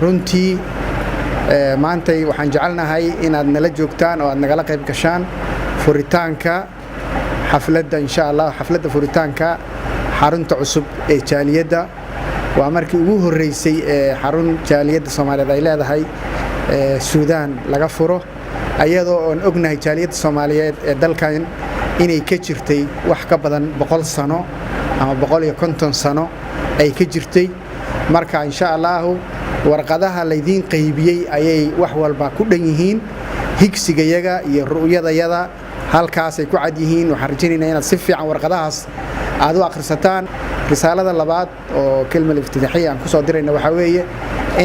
runtii maantay waxaan jecelnahay inaad nala joogtaan oo aad nagala qayb gashaan furitaanka xafladda insha Allah xafladda furitaanka xarunta cusub ee jaaliyadda waa markii ugu horeysay xarun jaaliyadda Soomaaliyeed ay leedahay Suudaan laga furo ayadoo aan ognahay jaaliyadda Soomaaliyeed ee dalkan inay ka jirtay wax ka badan 100 sano ama 150 sano ay ka jirtay marka insha Allah warqadaha laydiin qaybiyay ayay wax walba ku dhan yihiin higsigayaga iyo ru'yadayada halkaas ay ku cad yihiin waxaan rajaynaynaa inaad si fiican warqadahaas aad u akhrisataan risaalada labaad oo kelmad iftitaaxiya aan ku soo dirayna waxa weeye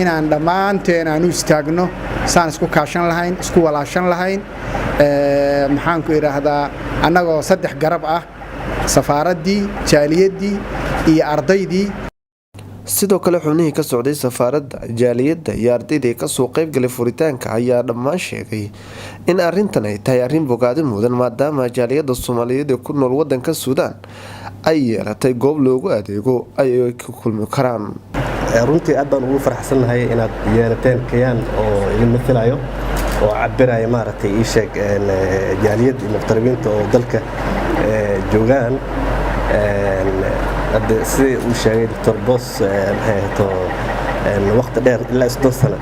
inaan dhamaanteen aan u istaagno saan isku kaashan lahayn isku walaashan lahayn maxaan ku iraahdaa annagoo saddex garab ah safaaradii jaaliyadii iyo ardaydii sidoo kale xubnihii ka socday safaaradda jaaliyadda iyo ardayda ka soo qayb galay furitaanka ayaa dhammaan sheegay in arrintan ay tahay arrin bogaadin mudan maadaama jaaliyadda Soomaaliyeed ee ku nool wadanka Suudaan ay yeelatay goob loogu adeego ay ku kulmi karaan runtii aad baan ugu faraxsanahay inaad yeelateen kayaan oo idin matalayo oo cabiraya maaragtay ii sheeg jaaliyadda iyo muqtarabiinta oo dalka joogaan hadda si uu sheegay Dr. Boss waqti dheer ilaa 6 sano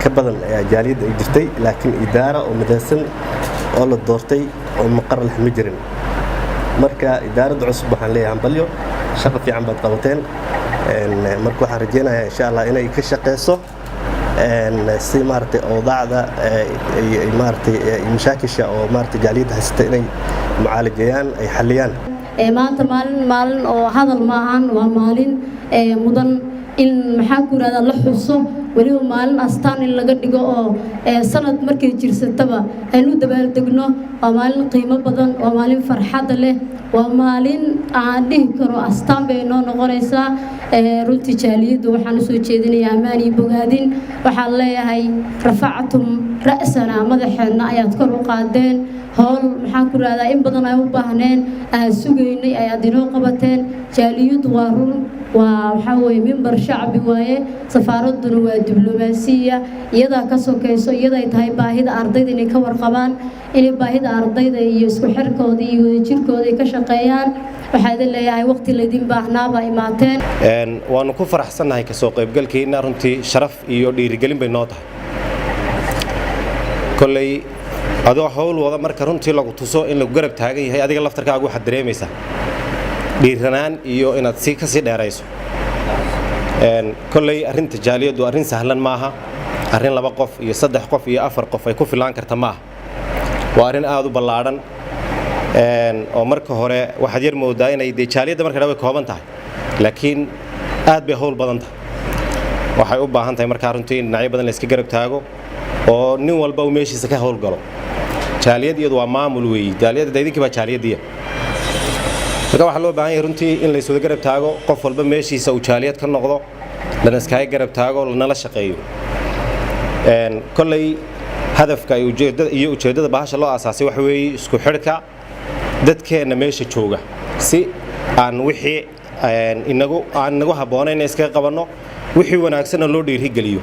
ka badan jaaliyadda ay jirtay laakiin idaara oo midaysan oo la doortay oo maqar leh ma jirin marka idaaradda cusub waxaan leeyahay hambalyo shaqo fiican baad qabateen marka waxaan rajaynayaa insha Allah inay ka shaqeyso si maartay awdaacda ay maartay mashaakisha oo maartay jaaliyadda haysta inay mucaalajayaan ay xaliyaan maanta maalin oo hadal maahan waa maalin mudan in maxaa ku yiraahdaa la xuso waliba maalin astaan in laga dhigo oo sanad markay jirsataba aynu dabaaldegno waa maalin qiimo badan waa maalin farxad leh waa maalin aan dhihi karo astaan bay noo noqonaysaa runtii jaaliyaddu waxaan soo jeedinayaa amaan iyo bogaadin waxaan leeyahay rafactum ra'sana madaxeena ayaad kor u qaadeen hool maxaan ku raadaa in badan ay u baahneen aan sugeynay ayaad inoo qabateen jaaliyaddu waa run waa waxa weeye member shacbi waaye safaaraduna waa diblomaasiya iyada ka sokayso iyada tahay baahida ardayda inay ka warqabaan inay baahida ardayda iyo isku xirkooda iyo wadajirkooda ka shaqeeyaan waxaad leeyahay waqti la idin baahnaaba imaateen waanu ku faraxsanahay ka soo qaybgalkeena runtii sharaf iyo dhiirigelin bay noo tahay kulay adoo hawl wada marka runtii lagu tuso in lagu garab taagan yahay adiga laftarkaagu waxaad dareemaysaa dhiiranaan iyo inaad si ka sii dheerayso kulay arrinta jaaliyaddu arrin sahlan maaha arrin 2 qof iyo 3 qof iyo 4 qof ay ku filaan karta maaha waa arrin aad u ballaaran oo marka hore waxaad yar moodaa inay jaaliyadda marka way kooban tahay laakiin aad bay hawl badan tahay waxay u baahan tahay marka runtii dhinacyo badan la iska garab taago oo nin walba uu meeshiisa ka hawl galo jaaliyad iyadu waa maamul weey jaaliyadda idinka baa jaaliyadiya marka waxa loo baahan yahay runtii in la iswada garab taago qof walba meeshiisa uu jaaliyad ka noqdo lana iska garab taago lana la shaqeeyo kulay hadafka iyo ujeedada bahasha loo aasaasay waxa weey isku xirka dadkeena meesha jooga si aan wixii inagu haboonayn iska qabanno wixii wanaagsan loo dhiirigeliyo